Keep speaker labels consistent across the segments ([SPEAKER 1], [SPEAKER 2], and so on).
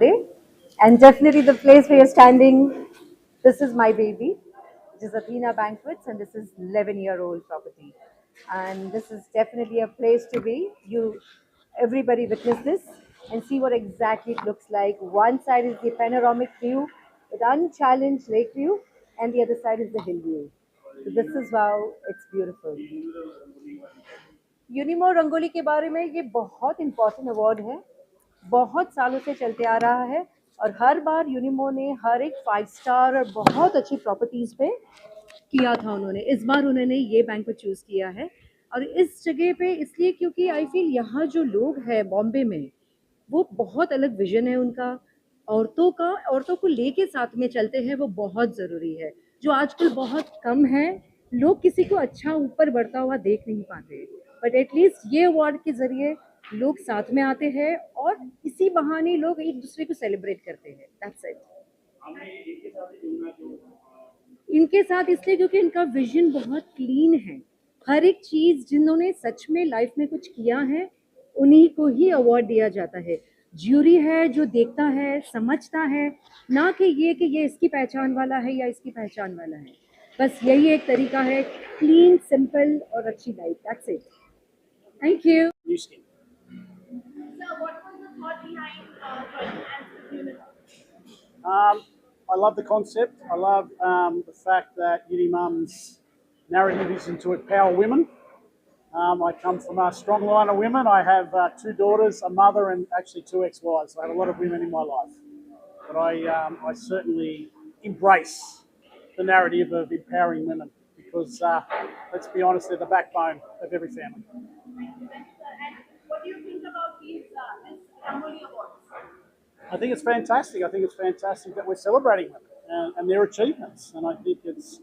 [SPEAKER 1] Day. And definitely the place where you're standing, this is my baby, which is Athena Banquets, and this is 11-year-old property. And this is definitely a place to be. Everybody witness this and see what exactly it looks like. One side is the panoramic view with unchallenged lake view, and the other side is the hill view. So this is how it's beautiful. यूनिमो rangoli के बारे में ये बहुत important award है, बहुत सालों से चलते आ रहा है और हर बार यूनिमो ने हर एक 5 स्टार और बहुत अच्छी प्रॉपर्टीज़ पे किया था उन्होंने। इस बार उन्होंने ये बैंक को चूज़ किया है और इस जगह पे इसलिए क्योंकि आई फील यहाँ जो लोग हैं बॉम्बे में, वो बहुत अलग विजन है उनका। औरतों को लेके साथ में चलते हैं, वो बहुत ज़रूरी है, जो आजकल बहुत कम है। लोग किसी को अच्छा ऊपर बढ़ता हुआ देख नहीं पाते, बट एटलीस्ट ये अवार्ड के ज़रिए लोग साथ में आते हैं और इसी बहाने लोग एक दूसरे को सेलिब्रेट करते हैं। That's it. इनके साथ इसलिए क्योंकि इनका विजन बहुत क्लीन है। हर एक चीज़ जिन्होंने सच में लाइफ में कुछ किया है, उन्हीं को ही अवार्ड दिया जाता है। ज्यूरी है जो देखता है, समझता है, ना कि ये इसकी पहचान वाला है या इसकी पहचान वाला है। बस यही एक तरीका है, क्लीन, सिंपल और अच्छी life. That's it. Thank you.
[SPEAKER 2] New skin.
[SPEAKER 3] So, what was the thought behind joining as a unit?
[SPEAKER 2] I love the concept. I love the fact that Uni Mum's narrative is to empower women. I come from a strong line of women. I have 2 daughters, a mother, and actually 2 ex-wives. I have a lot of women in my life. But I certainly embrace the narrative of empowering women because, let's be honest, they're the backbone of every family.
[SPEAKER 3] Thank you, sir. And what do you think about this Rangoli Awards?
[SPEAKER 2] I think it's fantastic. I think it's fantastic that we're celebrating them and their achievements. And I think it's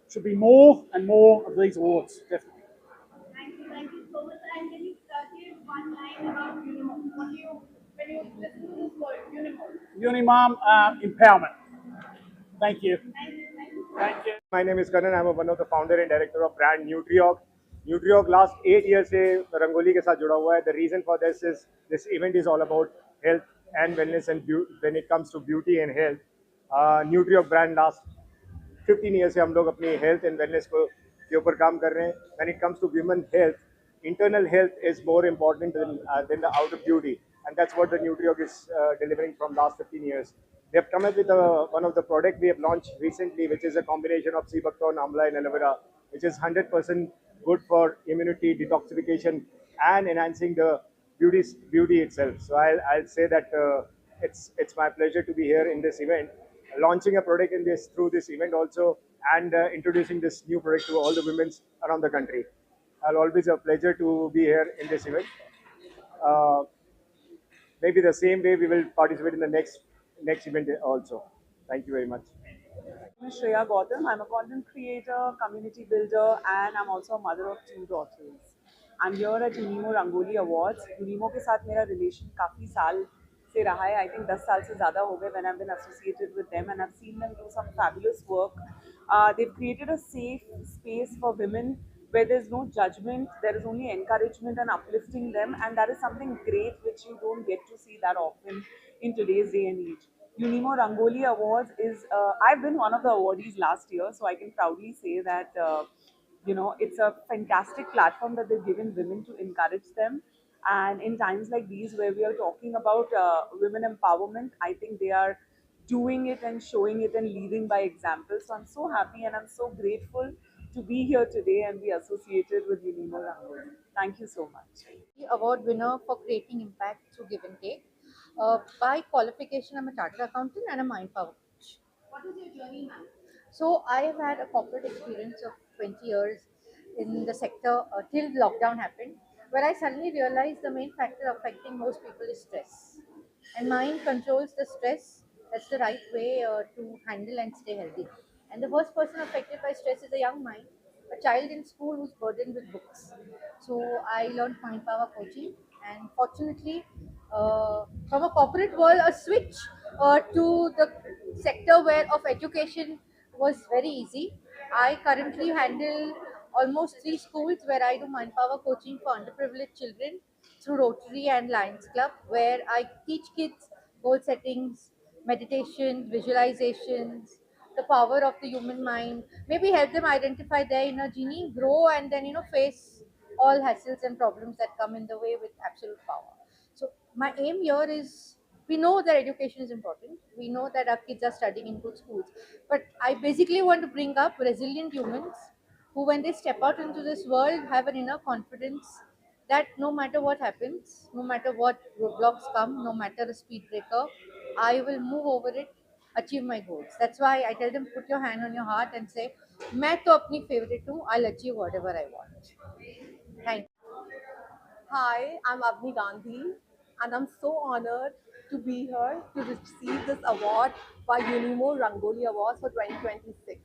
[SPEAKER 2] should be more and more of these awards, definitely.
[SPEAKER 3] Thank you so much. And can you give one line about Unimo? What do you, when you listen to this word, Unimo?
[SPEAKER 2] Unimum empowerment. Thank you.
[SPEAKER 3] Thank you.
[SPEAKER 2] Thank you.
[SPEAKER 4] My name is Karan. I'm one of the founder and director of brand Nutriog. Nutriog last 8 years से रंगोली के साथ जुड़ा हुआ है. The reason for this event is all about health and wellness and when it comes to beauty and health. Nutriog brand last 15 years से हम लोग अपनी health and wellness को के ऊपर काम कर रहे हैं. When it comes to women health, internal health is more important than the outer beauty, and that's what the Nutriog is delivering from last 15 years. They have come up with one of the product we have launched recently, which is a combination of sea buckthorn, amla, and aloe vera, which is 100% good for immunity, detoxification, and enhancing the beauty itself. So I'll say that it's my pleasure to be here in this event, launching a product in this through this event also, and introducing this new product to all the women around the country. I'll always a pleasure to be here in this event. Uh, Maybe the same way we will participate in the next event also. Thank you very much.
[SPEAKER 5] I'm Shreya Gautam. I'm a content creator, community builder, and I'm also a mother of 2 daughters. I'm here at Unimo Rangoli Awards. Unimo के साथ मेरा relation काफ़ी साल से रहा है. I think 10 साल से ज़्यादा हो गए when I've been associated with them, and I've seen them do some fabulous work. They've created a safe space for women where there's no judgment, there is only encouragement and uplifting them, and that is something great which you don't get to see that often in today's day and age. Unimo Rangoli Awards is, I've been one of the awardees last year, so I can proudly say that, it's a fantastic platform that they've given women to encourage them. And in times like these, where we are talking about women empowerment, I think they are doing it and showing it and leading by example. So I'm so happy and I'm so grateful to be here today and be associated with Unimo Rangoli. Thank you so much.
[SPEAKER 6] Award winner for creating impact through give and take. By qualification, I'm a chartered accountant and a mind power coach.
[SPEAKER 3] What is your journey, ma'am?
[SPEAKER 6] So I have had a corporate experience of 20 years in the sector till lockdown happened, where I suddenly realized the main factor affecting most people is stress. And mind controls the stress. That's the right way to handle and stay healthy. And the first person affected by stress is a young mind, a child in school who's burdened with books. So I learned mind power coaching, and fortunately, from a corporate world, a switch to the sector where of education was very easy. I currently handle almost 3 schools where I do mind power coaching for underprivileged children through Rotary and Lions Club, where I teach kids goal settings, meditations, visualizations, the power of the human mind. Maybe help them identify their inner genie, grow, and then face all hassles and problems that come in the way with absolute power. So my aim here is, we know that education is important. We know that our kids are studying in good schools, but I basically want to bring up resilient humans who, when they step out into this world, have an inner confidence that no matter what happens, no matter what roadblocks come, no matter the speed breaker, I will move over it, achieve my goals. That's why I tell them, put your hand on your heart and say, मैं तो अपनी favorite हूँ, I'll achieve whatever I want. Thank you.
[SPEAKER 7] Hi, I'm Avni Gandhi, and I'm so honored to be here to receive this award by Unimo Rangoli Awards for 2026.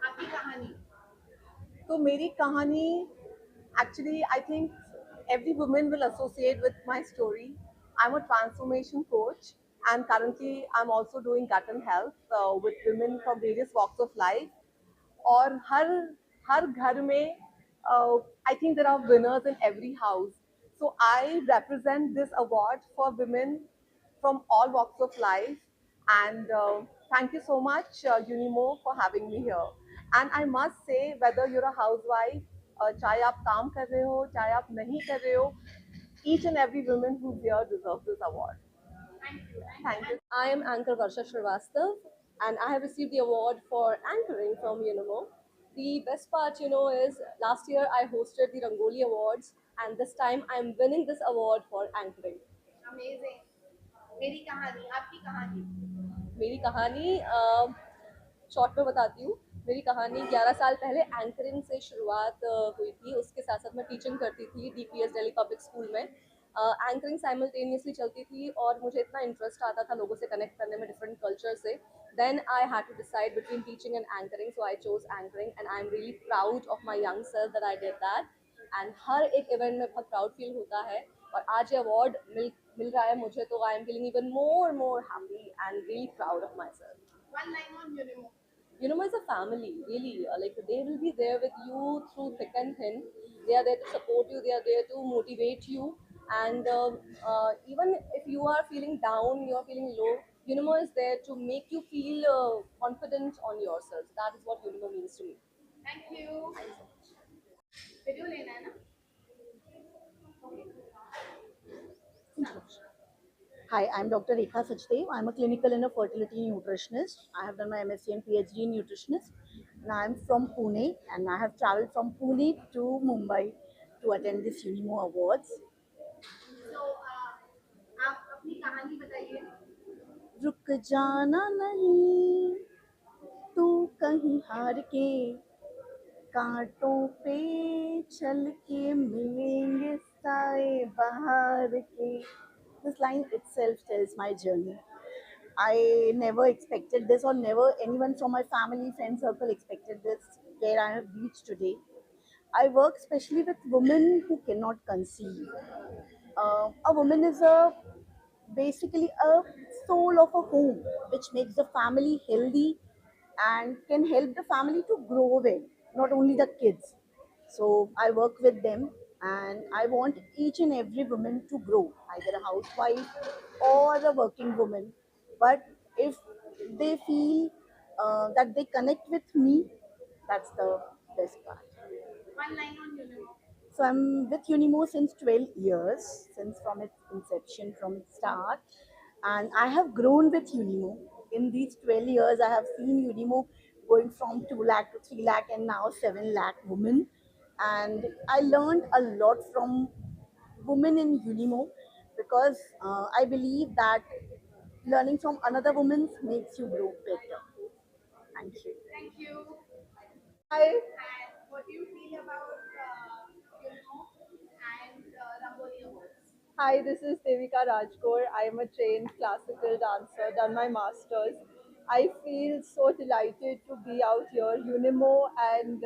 [SPEAKER 3] आपकी कहानी
[SPEAKER 7] So, मेरी कहानी, actually, I think every woman will associate with my story. I'm a transformation coach, and currently, I'm also doing gut and health with women from various walks of life. और हर घर में I think there are winners in every house. So I represent this award for women from all walks of life. And thank you so much, Unimo, for having me here. And I must say, whether you're a housewife, चाहे आप काम कर रहे हो, चाहे आप नहीं कर रहे हो, each and every woman who's here deserves this award. Thank you. I am Anchor Varsha Srivastav, and I have received the award for anchoring from Unimo. The best part, is last year I hosted the Rangoli Awards, and this time I'm winning this award for anchoring.
[SPEAKER 3] Amazing मेरी कहानी आपकी कहानी
[SPEAKER 7] मेरी कहानी short में बताती हूँ. मेरी कहानी 11 साल पहले एंकरिंग से शुरुआत हुई थी. उसके साथ साथ मैं टीचिंग करती थी DPS दिल्ली पब्लिक स्कूल में. एंकरिंग साइमल्टेनियसली चलती थी और मुझे इतना इंटरेस्ट आता था लोगों से कनेक्ट करने में, डिफरेंट कल्चर से. Then I had to decide between teaching and anchoring, so I chose anchoring and I am really proud of my young self that I did that. And हर एक event में बहुत proud feel होता है, और आज ये अवार्ड मिल रहा है मुझे, तो I am feeling even more happy and really proud of my self.
[SPEAKER 3] One line on Unimo
[SPEAKER 7] Unimo is a family, really. Like, they will be there with you through thick and thin. They are there to support you. They are there to motivate you. And even if you are feeling down, you are feeling low, Unimo is there to make you feel confident on yourself. That is what Unimo means to me.
[SPEAKER 3] Thank you video लेना है ना
[SPEAKER 8] Hi, I'm Dr. Rekha Sachdev. I'm a clinical and a fertility nutritionist. I have done my MSc and PhD in nutritionist. And I'm from Pune, and I have traveled from Pune to Mumbai to attend this Unimo Awards.
[SPEAKER 3] तो आप अपनी कहानी बताइए
[SPEAKER 8] रुक जाना नहीं, तू कहीं हार के, कांटों पे चल के मिलेंगे साए बहार के. This line itself tells my journey. I never expected this, or never anyone from my family, friend circle expected this, where I have reached today. I work especially with women who cannot conceive. A woman is basically a soul of a home, which makes the family healthy and can help the family to grow well, not only the kids. So I work with them, and I want each and every woman to grow, either a housewife or a working woman. But if they feel that they connect with me, that's the best part.
[SPEAKER 3] One line on Unimo
[SPEAKER 8] So I'm with Unimo since 12 years, since from its inception, from its start, and I have grown with Unimo. In these 12 years, I have seen Unimo going from 2 lakh to 3 lakh and now 7 lakh women. And I learned a lot from women in Unimo, because I believe that learning from another woman makes you grow better. Thank you.
[SPEAKER 3] Thank you
[SPEAKER 7] Hi.
[SPEAKER 3] and what do you feel about Unimo and Rangoli Awards
[SPEAKER 7] Hi, this is Devika Rajkor. I am a trained classical dancer, done my masters. I feel so delighted to be out here. Unimo and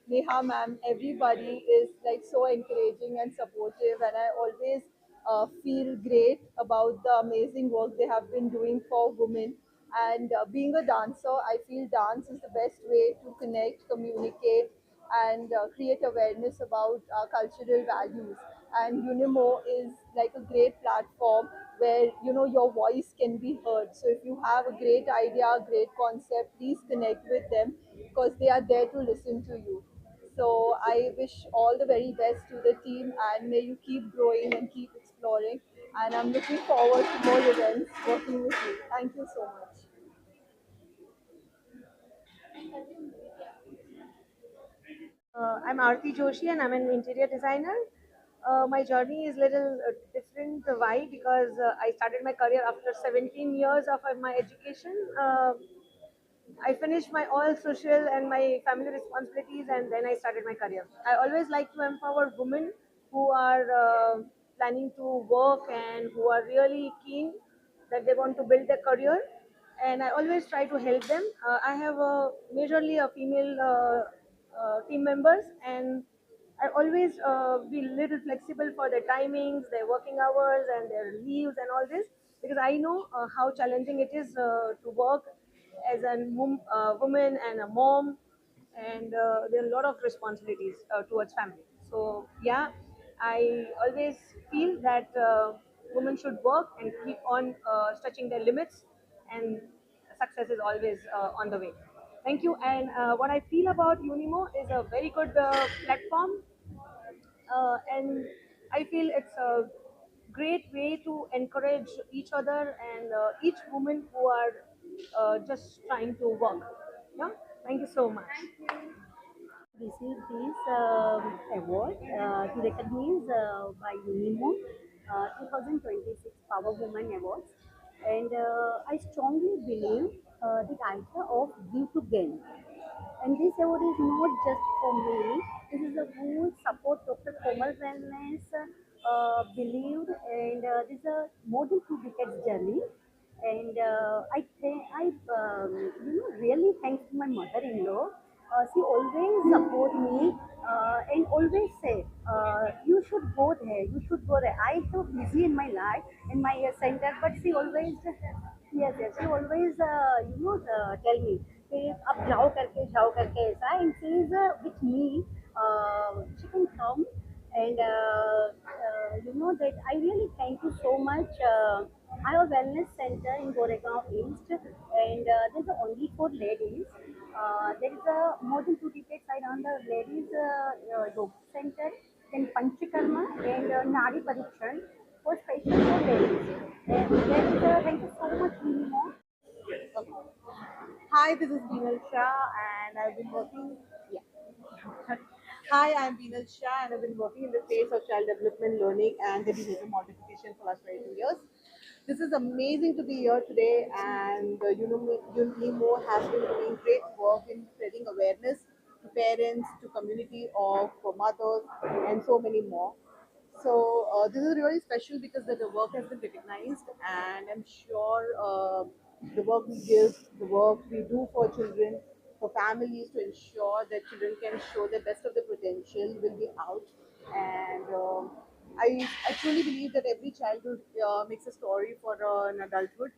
[SPEAKER 7] Neha ma'am, everybody is like so encouraging and supportive, and I always feel great about the amazing work they have been doing for women. And being a dancer, I feel dance is the best way to connect, communicate, and create awareness about cultural values. And Unimo is like a great platform where your voice can be heard. So if you have a great idea, great concept, please connect with them because they are there to listen to you. So I wish all the very best to the team, and may you keep growing and keep exploring. And I'm looking forward to more events working with you. Thank you so much.
[SPEAKER 9] I'm Aarti Joshi and I'm an interior designer. My journey is little different. Why? Because I started my career after 17 years of my education. I finished my all social and my family responsibilities, and then I started my career. I always like to empower women who are planning to work and who are really keen that they want to build their career, and I always try to help them. I have majorly a female team members, and I always be little flexible for their timings, their working hours, and their leaves and all this, because I know how challenging it is to work as a woman and a mom, and there are a lot of responsibilities towards family. So yeah, I always feel that women should work and keep on stretching their limits, and success is always on the way. Thank you. And what I feel about Unimo is a very good platform, and I feel it's a great way to encourage each other and each woman who are just trying to work. Yeah, thank you so much.
[SPEAKER 10] Received this award to recognize by UNIMO 2026 Power Woman Awards. And I strongly believe the idea of give to gain. And this award is not just for me. This is a whole support Dr. Komal Wellness believed, and this is a more than 2 decades journey. And I think really thanks to my mother-in-law. She always support me and always say, you should go there, you should go there. I so busy in my life in my center, but she always yes, she always tell me कि अब जाओ करके ऐसा, and she is with me. She can come, and that I really thank you so much. I have a wellness center in Goregaon East, and there's only for ladies. There is a more than 2 decades I run the ladies yoga center, then Panchakarma and Nadi Parikshan for special for ladies. And then thank you so much, Nimo.
[SPEAKER 11] Hi, this is Beenal Shah, and I've been working. Yeah. Hi, I'm Beenal Shah, and I've been working in the space of child development, learning, and the behavior modification for last 22 years. This is amazing to be here today, and UNIMO has been doing great work in spreading awareness to parents, to community of mothers, and so many more. So this is really special because the work has been recognized, and I'm sure the work we give, the work we do for children, for families to ensure that children can show the best of their potential will be out. And I truly believe that every childhood makes a story for an adulthood,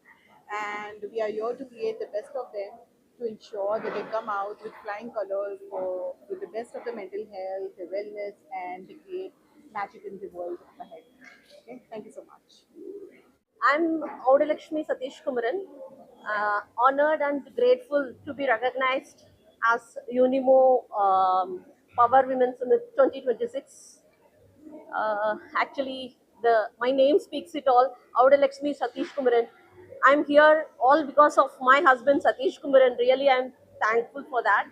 [SPEAKER 11] and we are here to create the best of them to ensure that they come out with flying colors for with the best of the mental health, the wellness, and they create magic in the world ahead. Okay, thank you so much.
[SPEAKER 12] I'm Audalakshmi Satish Kumaran, honored and grateful to be recognized as UNIMO Power Women Summit 2026. Actually, my name speaks it all. Audalakshmi Satish Kumaran. I'm here all because of my husband Satish Kumaran. Really, I'm thankful for that.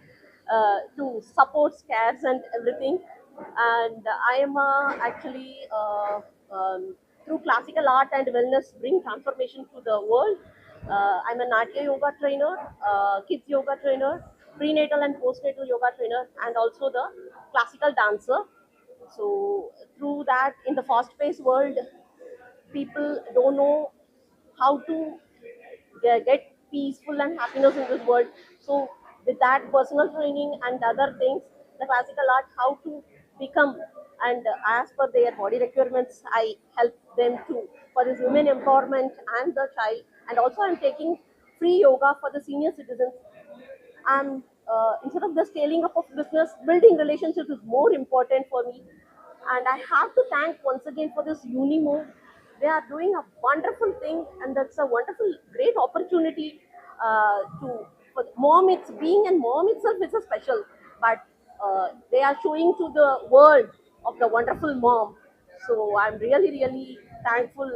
[SPEAKER 12] To support scares and everything. And I am through classical art and wellness bring transformation to the world. I'm a Natya yoga trainer, kids yoga trainer, prenatal and postnatal yoga trainer, and also the classical dancer. So through that, in the fast-paced world, people don't know how to get peaceful and happiness in this world. So with that personal training and other things, the classical art, how to become, and as per their body requirements, I help them to for this women empowerment and the child. And also I'm taking free yoga for the senior citizens. I'm instead of the scaling up of business, building relationships is more important for me. And I have to thank once again for this UNIMO They are doing a wonderful thing, and that's a wonderful, great opportunity to for mom. It's being and mom itself is a special, but they are showing to the world of the wonderful mom. So I'm really, really thankful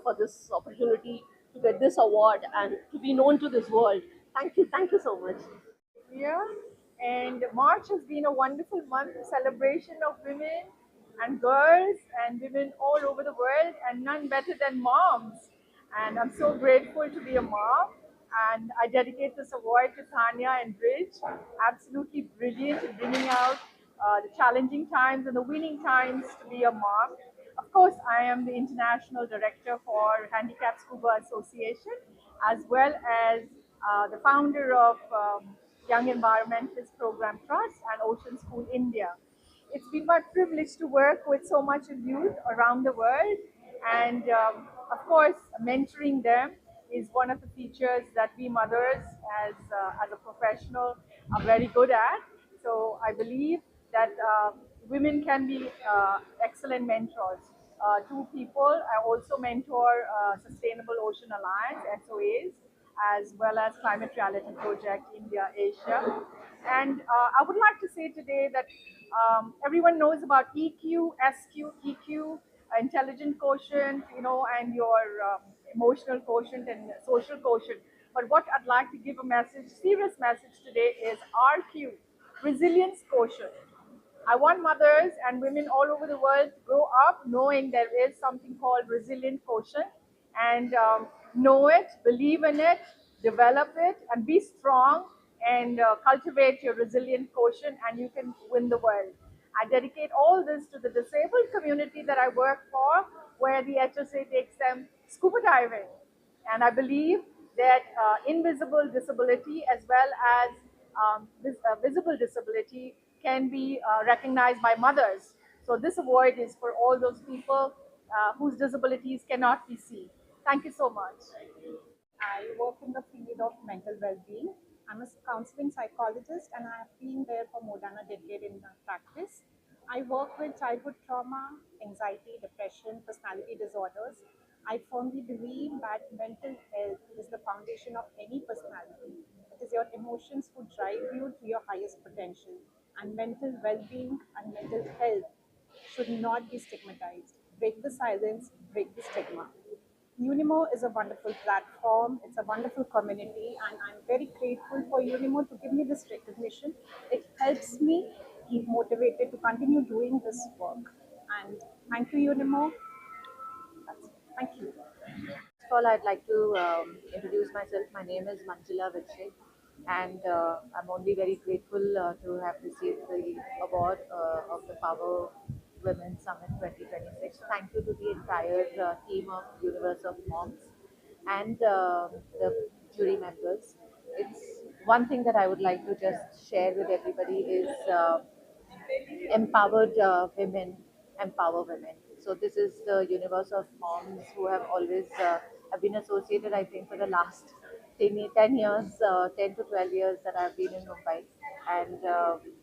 [SPEAKER 12] for this opportunity to get this award and to be known to this world. Thank you so much.
[SPEAKER 11] Year, and March has been a wonderful month of celebration of women and girls and women all over the world, and none better than moms. And I'm so grateful to be a mom. And I dedicate this award to Tanya and Bridge. Absolutely brilliant in bringing out the challenging times and the winning times to be a mom. Of course, I am the International Director for Handicap Scuba Association, as well as the founder of Young Environmentalist Program Trust and Ocean School India. It's been my privilege to work with so much of youth around the world, and of course, mentoring them is one of the features that we mothers, as a professional, are very good at. So I believe that women can be excellent mentors. Two people, I also mentor Sustainable Ocean Alliance (SOAs), as well as Climate Reality Project India Asia. And I would like to say today that everyone knows about EQ, SQ, EQ, intelligent quotient, and your emotional quotient and social quotient. But what I'd like to give a message, serious message today is RQ, resilience quotient. I want mothers and women all over the world to grow up knowing there is something called resilient quotient, and know it, believe in it, develop it, and be strong and cultivate your resilient quotient, and you can win the world. I dedicate all this to the disabled community that I work for, where the HSA takes them scuba diving. And I believe that invisible disability as well as visible disability can be recognized by mothers. So this award is for all those people whose disabilities cannot be seen. Thank you so much.
[SPEAKER 13] I work in the field of mental well-being. I'm a counseling psychologist and I have been there for more than a decade in practice. I work with childhood trauma, anxiety, depression, personality disorders. I firmly believe that mental health is the foundation of any personality. It is your emotions who drive you to your highest potential, and mental well-being and mental health should not be stigmatized. Break the silence, break the stigma. Unimo is a wonderful platform, it's a wonderful community, and I'm very grateful for Unimo to give me this recognition. It helps me keep motivated to continue doing this work. And thank you, Unimo. That's it. Thank you.
[SPEAKER 14] First of all, I'd like to introduce myself. My name is Manjula Vikshay, and I'm only very grateful to have received the award of the Power Women Summit 2026. Thank you to the entire team of Universe of Moms and the jury members. It's one thing that I would like to just share with everybody is empowered women empower women. So this is the universe of moms who have always have been associated, I think, for the last 10 years, 10 to 12 years that I've been in Mumbai. And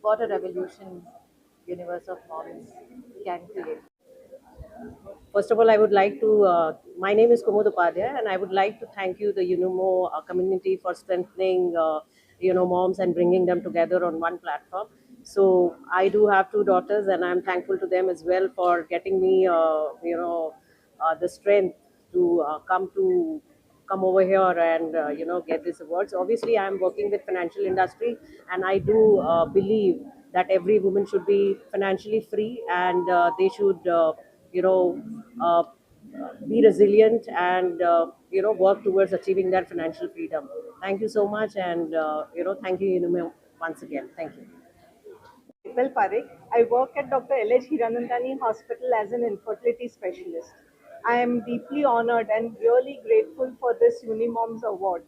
[SPEAKER 14] what a revolution universe of moms can create.
[SPEAKER 15] First of all, I would like to, my name is Kumud Upadhyay, and I would like to thank you, the UNIMO community, for strengthening, moms and bringing them together on one platform. So I do have two daughters, and I'm thankful to them as well for getting me, the strength to come over here and get these awards. Obviously, I'm working with financial industry, and I do believe that every woman should be financially free, and they should uh, be resilient and work towards achieving that financial freedom. Thank you so much, and thank you, Unimo, once again. Thank you.
[SPEAKER 11] Ipal Parekh. I work at Dr. L.H. Hiranandani Hospital as an infertility specialist. I am deeply honored and really grateful for this Unimoms award.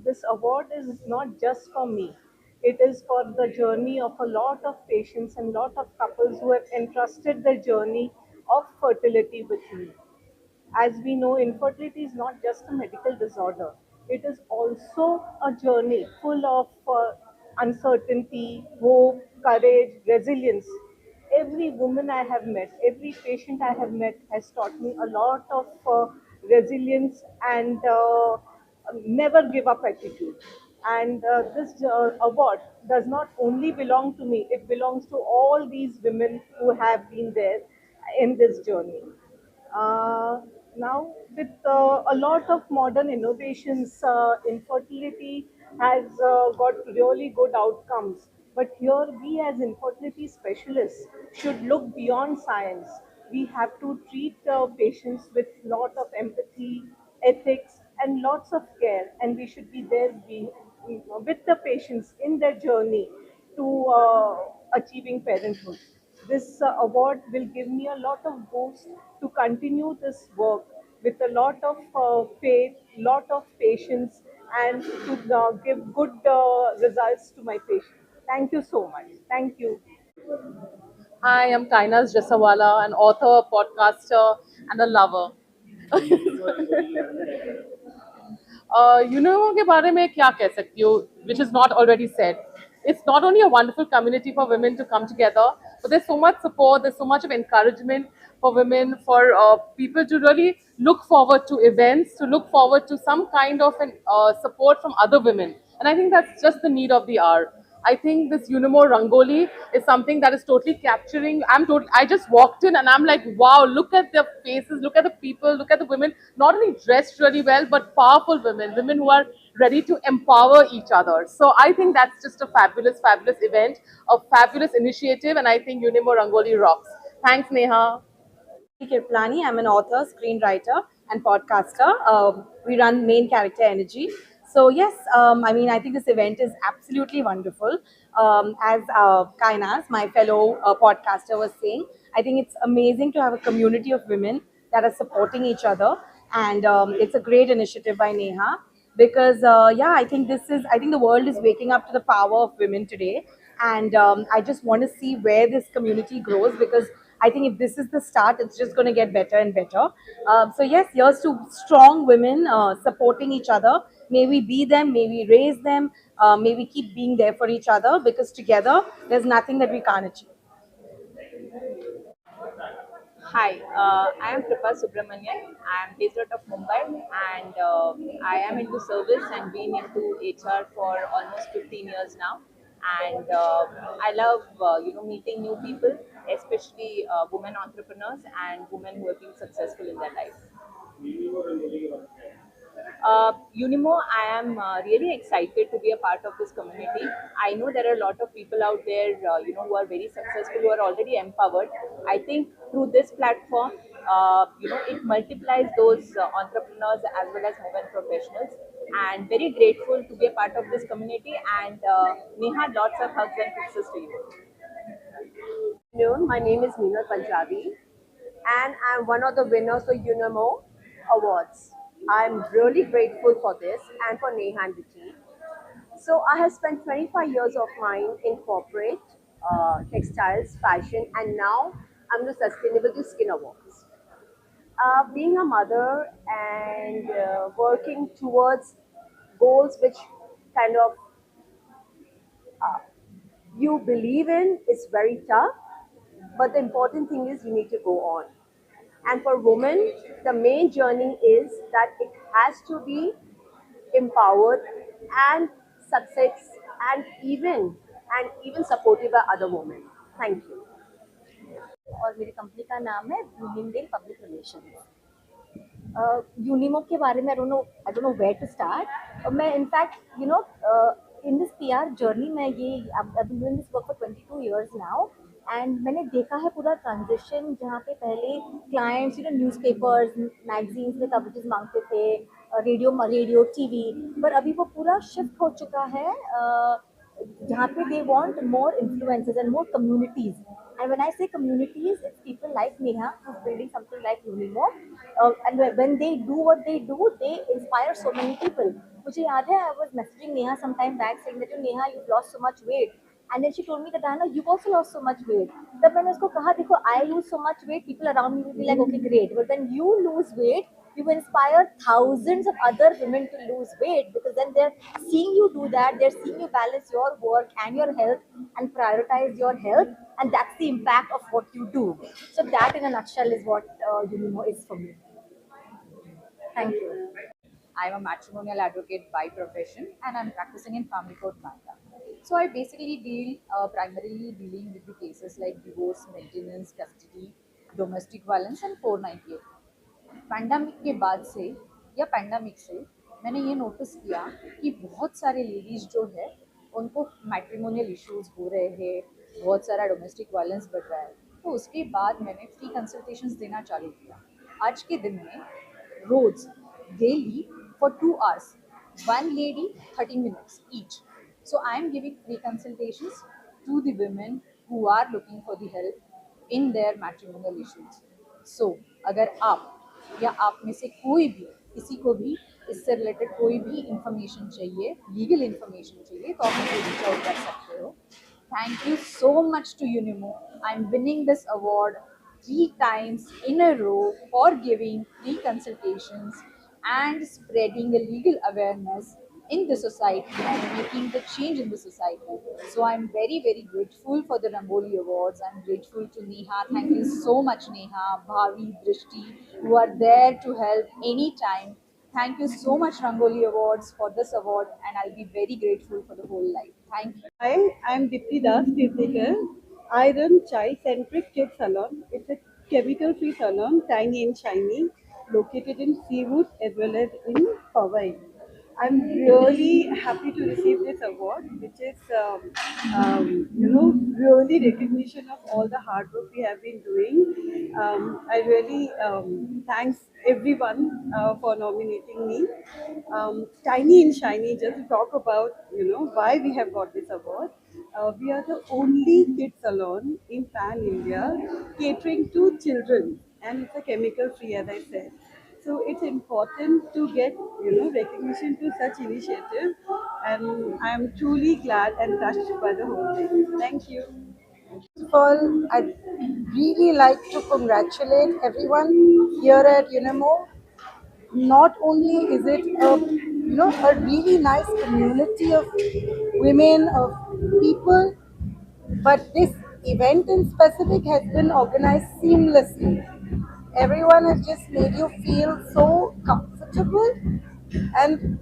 [SPEAKER 11] This award is not just for me. It is for the journey of a lot of patients and lot of couples who have entrusted their journey of fertility with me. As we know, infertility is not just a medical disorder, it is also a journey full of uncertainty, hope, courage, resilience.
[SPEAKER 9] every woman I have met, every patient I have met has taught me a lot of resilience and never give up attitude. And this award does not only belong to me, it belongs to all these women who have been there in this journey. Uh, Now, with a lot of modern innovations, infertility has got really good outcomes. But here, we as infertility specialists should look beyond science. We have to treat patients with lot of empathy, ethics, and lots of care, and we should be there with the patients in their journey to achieving parenthood. This award will give me a lot of boost to continue this work with a lot of faith, lot of patience, and to give good results to my patients. Thank you so much. Thank you.
[SPEAKER 16] Hi, I'm Kainaz Jasawala, an author, podcaster, and a lover. यूनिमो के बारे में क्या कह सकती हूँ, which is not already said. It's not only a wonderful community for women to come together, but there's so much support, there's so much of encouragement for women, for people to really look forward to events, to look forward to some kind of support from other women. And I think that's just the need of the hour. I think this Unimo Rangoli is something that is totally capturing. I just walked in and I'm like, wow, look at their faces, look at the people, look at the women, not only dressed really well, but powerful women, women who are ready to empower each other. So I think that's just a fabulous, fabulous event, a fabulous initiative, and I think Unimo Rangoli rocks. Thanks, Neha.
[SPEAKER 17] Kirplani. I'm an author, screenwriter, and podcaster. We run Main Character Energy. So yes, I think this event is absolutely wonderful. As Kainas, my fellow podcaster, was saying, I think it's amazing to have a community of women that are supporting each other, and it's a great initiative by Neha because I think the world is waking up to the power of women today, and I just want to see where this community grows because I think if this is the start, it's just going to get better and better. So yes, here's to strong women supporting each other. May we be them, may we raise them, may we keep being there for each other because together there's nothing that we can't achieve.
[SPEAKER 18] Hi, I am Kripa Subramanian. I am based out of Mumbai and I am into service and been into HR for almost 15 years now. And I love meeting new people, especially women entrepreneurs and women who have been successful in their life. Unimo, I am really excited to be a part of this community. I know there are a lot of people out there, who are very successful, who are already empowered. I think through this platform, it multiplies those entrepreneurs as well as women professionals. And very grateful to be a part of this community. And Neha, lots of hugs and kisses to you.
[SPEAKER 19] My name is Meenal Punjabi and I'm one of the winners of Unimo Awards. I'm really grateful for this and for Neha and the team. So I have spent 25 years of mine in corporate, textiles, fashion, and now I'm the Sustainability Skin Awards. Being a mother and working towards goals which kind of you believe in is very tough, but the important thing is you need to go on. And for women, the main journey is that it has to be empowered and success and even supported by other women. Thank you.
[SPEAKER 20] और मेरी company का नाम है Bloomingdale public relations. यूनिमो के बारे में I don't know where to start. और मैं in fact in this PR journey में I been doing this work for 22 years now and मैंने देखा है पूरा ट्रांजिशन जहाँ पे पहले क्लाइंट्स न्यूज़पेपर्स मैगजीन्स में कवरेजेस मांगते थे, रेडियो टीवी, पर अभी वो पूरा शिफ्ट हो चुका है जहाँ पे they want more influencers and more communities. And when I say communities, it's people like Neha who's building something like Unimo. And when they do what they do, they inspire so many people. मुझे याद है I was messaging Neha some time back saying that Neha, you've lost so much weight. And then she told me that Diana, you've also lost so much weight. तब मैंने उसको कहा देखो I lose so much weight, people around me will be like okay great, but when you lose weight, you inspire thousands of other women to lose weight, because then they're seeing you do that, they're seeing you balance your work and your health and prioritize your health, and that's the impact of what you do. So that in a nutshell is what Unimo is for me. Thank you.
[SPEAKER 14] I'm a matrimonial advocate by profession and I'm practicing in family court Noida. So I basically deal primarily dealing with the cases like divorce, maintenance, custody, domestic violence and 498. Pandemic के बाद से या pandemic से मैंने ये notice किया कि बहुत सारे लेडीज जो है उनको मैट्रिमोनियल इश्यूज हो रहे हैं, बहुत सारा डोमेस्टिक वायलेंस बढ़ रहा है। तो उसके बाद मैंने फ्री कंसल्टेशंस देना चालू किया। आज के दिन में रोज daily for 2 hours, one lady 30 minutes each. So I am giving free consultations to the women who are looking for the help in their matrimonial issues. So अगर आप या आप में से कोई भी किसी को भी इससे रिलेटेड कोई भी इंफॉर्मेशन चाहिए, लीगल इंफॉर्मेशन चाहिए, तो आप मुझे रीच आउट कर सकते हो। Thank you so much to Unimo. I'm winning this award 3 times in a row for giving free consultations and spreading a legal awareness in the society and making the change in the society. So I'm very, very grateful for the Rangoli Awards. I'm grateful to Neha. Thank you so much, Neha, Bhavi, Drishti, who are there to help anytime. Thank you so much, Rangoli Awards, for this award, and I'll be very grateful for the whole life. Thank you.
[SPEAKER 21] Hi, I'm Dipti Das Tirthekar. I run Chai Centric Kids Salon. It's a chemical-free salon, tiny and shiny, located in Seawood as well as in Powai. I'm really happy to receive this award, which is, really recognition of all the hard work we have been doing. I really thanks everyone for nominating me. Tiny and Shiny, just to talk about, why we have got this award. We are the only kid salon in Pan India catering to children, and it's a chemical free, as I said. So it's important to get recognition to such initiative, and I'm truly glad and touched by the whole thing. Thank you.
[SPEAKER 22] First of all, I'd really like to congratulate everyone here at Unimo. Not only is it a really nice community of women, of people, but this event in specific has been organized seamlessly. Everyone has just made you feel so comfortable, and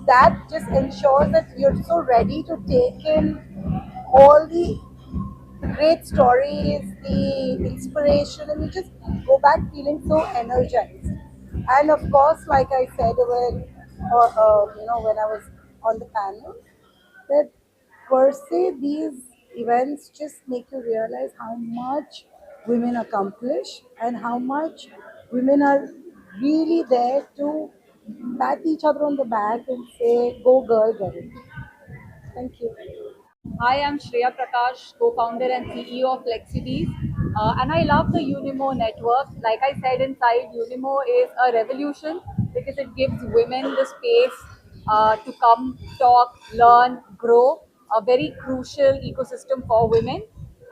[SPEAKER 22] that just ensures that you're so ready to take in all the great stories, the inspiration, and you just go back feeling so energized. And of course, like I said when I was on the panel, that per se these events just make you realize how much women accomplish and how much women are really there to pat each other on the back and say, "Go girl, get it." Thank you.
[SPEAKER 14] Hi, I'm Shreya Prakash, co-founder and CEO of FlexiBees, and I love the Unimo network. Like I said inside, Unimo is a revolution because it gives women the space to come, talk, learn, grow. A very crucial ecosystem for women.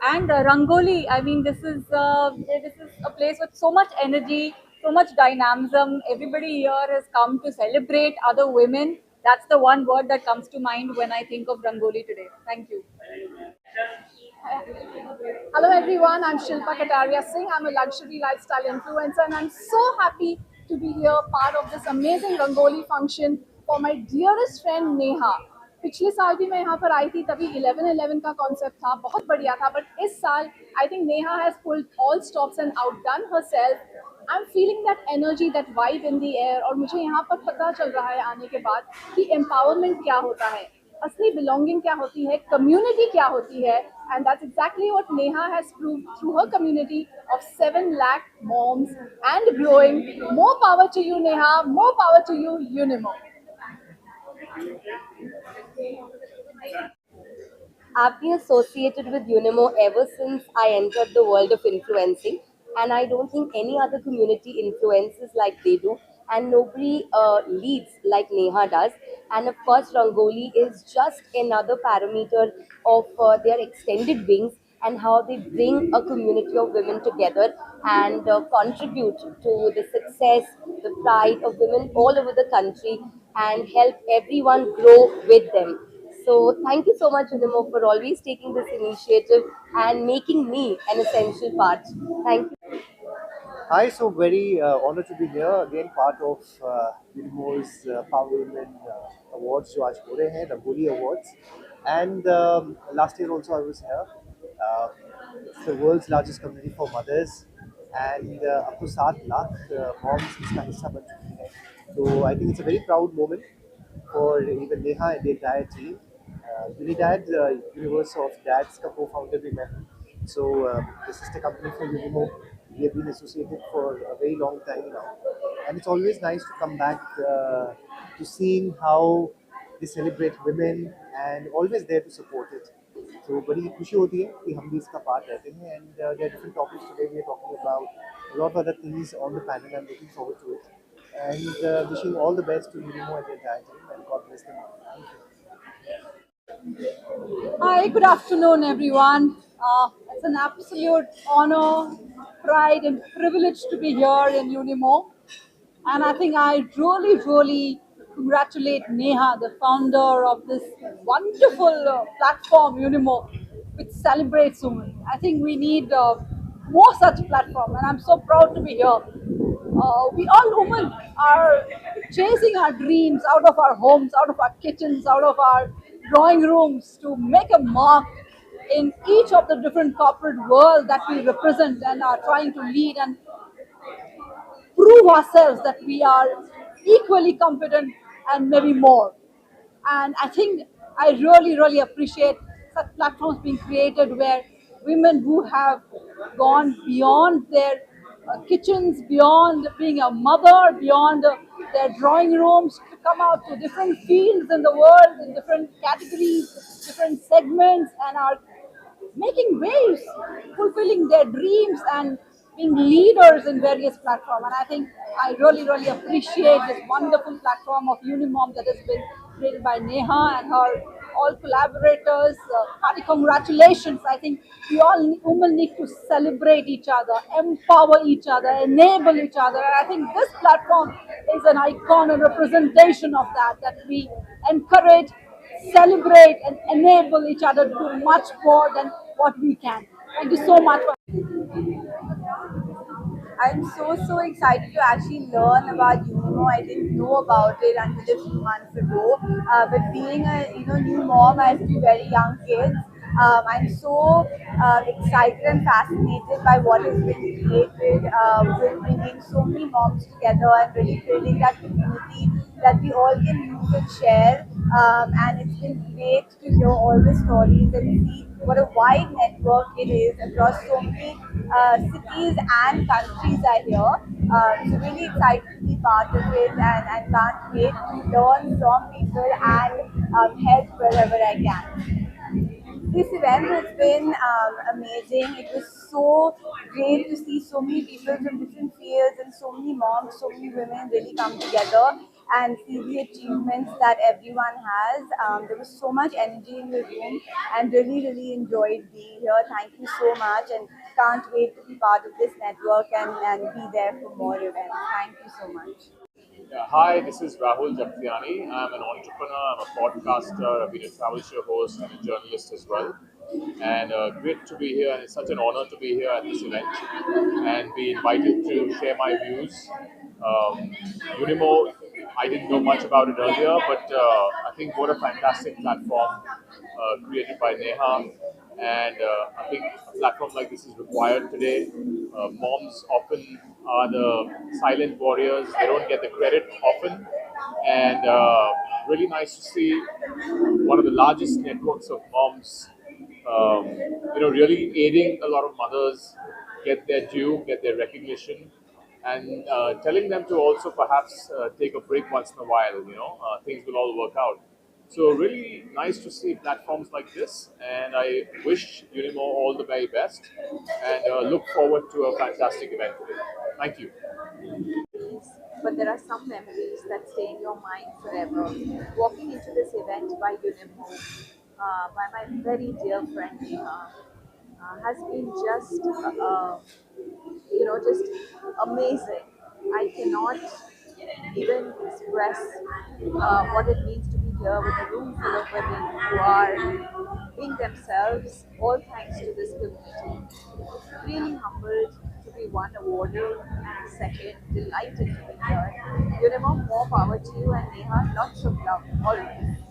[SPEAKER 14] And Rangoli, I mean, this is a place with so much energy, so much dynamism. Everybody here has come to celebrate other women. That's the one word that comes to mind when I think of Rangoli today. Thank you.
[SPEAKER 23] Hello everyone, I'm Shilpa Kataria Singh. I'm a luxury lifestyle influencer and I'm so happy to be here part of this amazing Rangoli function for my dearest friend Neha. पिछले साल भी मैं यहाँ पर आई थी, तभी 11-11 का concept था, बहुत बढ़िया था, बट इस साल I think Neha has pulled all stops and outdone herself. I am feeling that energy, that vibe in the air, और मुझे यहाँ पर पता चल रहा है आने के बाद कि एम्पावरमेंट क्या होता है, असली बिलोंगिंग क्या होती है, कम्युनिटी क्या होती है, and that's exactly what Neha has proved through her community of 7 lakh moms and growing. More power to you, Neha. More power to you, Unimo.
[SPEAKER 24] I've been associated with Unimo ever since I entered the world of influencing, and I don't think any other community influences like they do, and nobody leads like Neha does. And of course, Rangoli is just another parameter of their extended wings, and how they bring a community of women together and contribute to the success, the pride of women all over the country and help everyone grow with them. So thank you so much, Unimo, for always taking this initiative and making me an essential part. Thank you.
[SPEAKER 1] Hi, so very honored to be here again, part of Unimo's Power Women Awards, जो आज हो रहे हैं, Rangoli Awards, and last year also I was here. It's the world's largest community for mothers, and up to 7 lakh moms इसका हिस्सा बन चुकी हैं. So I think it's a very proud moment for even Neha and the entire team. Unidad, Universe of Dads का co-founder भी मैं हूँ. So this is the company for Unimo. We have been associated for a very long time now, and it's always nice to come back to seeing how they celebrate women and always there to support it. So बड़ी खुशी होती है कि हम भी इसका part रहते हैं, and there are different topics today. We are talking about a lot of other things on the panel. I'm looking forward to it, and wishing all the best to Unimo and the entire team, and God bless them all. Thank you.
[SPEAKER 2] Hi, good afternoon, everyone. It's an absolute honor, pride, and privilege to be here in Unimo. And I think I really congratulate Neha, the founder of this wonderful platform, Unimo, which celebrates women. I think we need more such platform, and I'm so proud to be here. We all women are chasing our dreams out of our homes, out of our kitchens, out of our drawing rooms to make a mark in each of the different corporate world that we represent and are trying to lead and prove ourselves that we are equally competent and maybe more. And I think I really appreciate such platforms being created where women who have gone beyond their kitchens, beyond being a mother, beyond their drawing rooms, to come out to different fields in the world, in different categories, different segments, and are making waves, fulfilling their dreams and being leaders in various platforms. And I think I really appreciate this wonderful platform of Unimom that has been created by Neha and her all collaborators. Hearty congratulations. I think we all women need to celebrate each other, empower each other, enable each other. And I think this platform is an icon and representation of that we encourage, celebrate, and enable each other to do much more than what we can. Thank you so much.
[SPEAKER 4] I'm so excited to actually learn about Unimo. I didn't know about it until a few months ago. But being a new mom, I have two very young kids. I'm so excited and fascinated by what has been created with bringing so many moms together and really building that community that we all can use and share. And it's been great to hear all the stories and see what a wide network it is across so many cities and countries are here. So really excited to be part of it, and can't wait to learn from people and help wherever I can. This event has been amazing. It was so great to see so many people from different fields and so many moms, so many women really come together and see the achievements that everyone has. There was so much energy in the room and really enjoyed being here. Thank you so much, and can't wait to be part of this network and be there for more events. Thank you so much.
[SPEAKER 5] Yeah, hi, this is Rahul Japtiani. I'm an entrepreneur, I'm a podcaster, I've been a travel show host and a journalist as well. And great to be here, and it's such an honor to be here at this event and be invited to share my views. Unimo, I didn't know much about it earlier, but I think what a fantastic platform created by Neha. And I think a platform like this is required today. Moms often are the silent warriors. They don't get the credit often. And really nice to see one of the largest networks of moms, really aiding a lot of mothers get their due, get their recognition, and telling them to also perhaps take a break once in a while. Things will all work out. So really nice to see platforms like this, and I wish Unimo all the very best, and look forward to a fantastic event today. Thank you.
[SPEAKER 14] But there are some memories that stay in your mind forever. Walking into this event by Unimo, by my very dear friend Neha,
[SPEAKER 18] has been just, just amazing. I cannot even express what it means to be here with a room full of women who are being themselves, all thanks to this community. Really humbled to be one awarded, and second, delighted to be here. Unimo, more power to you, and Neha, lots of love always.